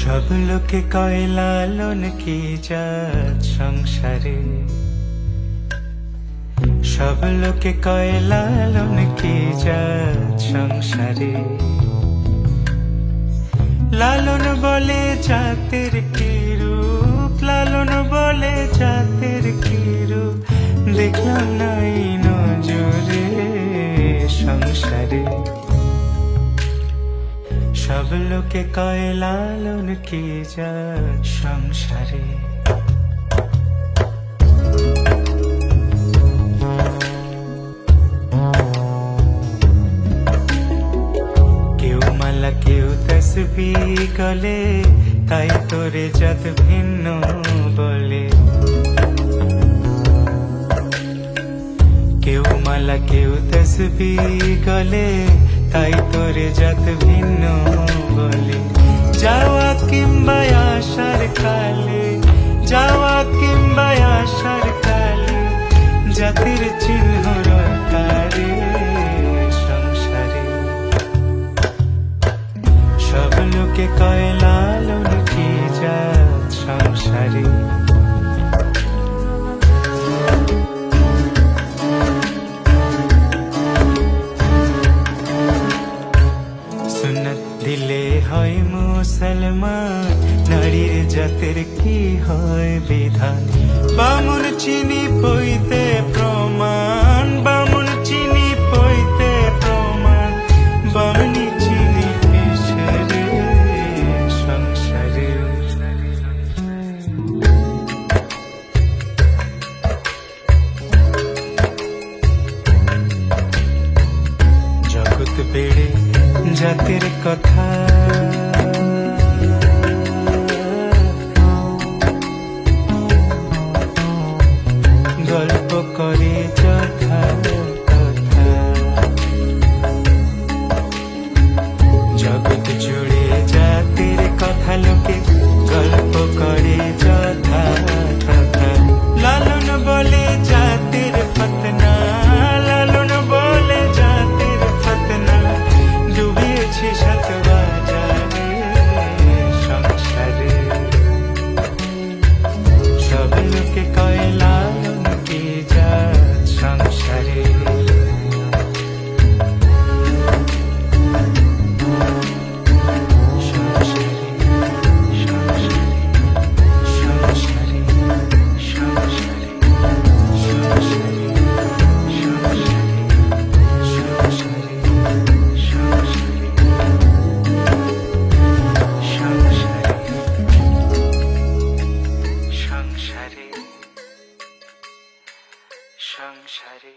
সব লোকে কয় লালন কি জাত সংসারে, সব লোকে কয় লালন কি জাত সংসারে। লালন বলে জাতের কি রূপ, লালন বলে জাতের কি রূপ, দেখলাম নাই নজরে সংসারে। সব লোকে কয় লালন কি জাত সংসারে। কেউ মালা কেউ তসবিহ গলে, তাই তোরে জাত ভিন্ন বলে। কেউ মালা কেউ তসবিহ গলে, তাই তোরে জাত ভিন্ন বলে। যাওয়া কিংবা আসার কালে, যাওয়া কিংবা আসার কালে, জাতির চিহ্ন রটারে সংসারে। সব লোকে কয় লালন কি জাত সংসারে। দিলে হয় মুসলমান, নারীর জাতের কি হয় বিধান। বামুন চিনি পইতে প্রমাণ, বামুন চিনি পইতে প্রমাণ, বামনি চিনি পেশরে সংসারে। জগৎ বেড়ে জাতের কথা, গল্প করে যথা কথা। জগৎ জুড়ে জাতের কথা লোকে গল্প করে যথা কথা। লালন বলে জাতের ফতনা, লালন বলে জাতের ফতনা, ডুবেছে সাত বাজারে সংসারে। সব লোকে কয় লালন কি জাত সংসারে। সংসারে।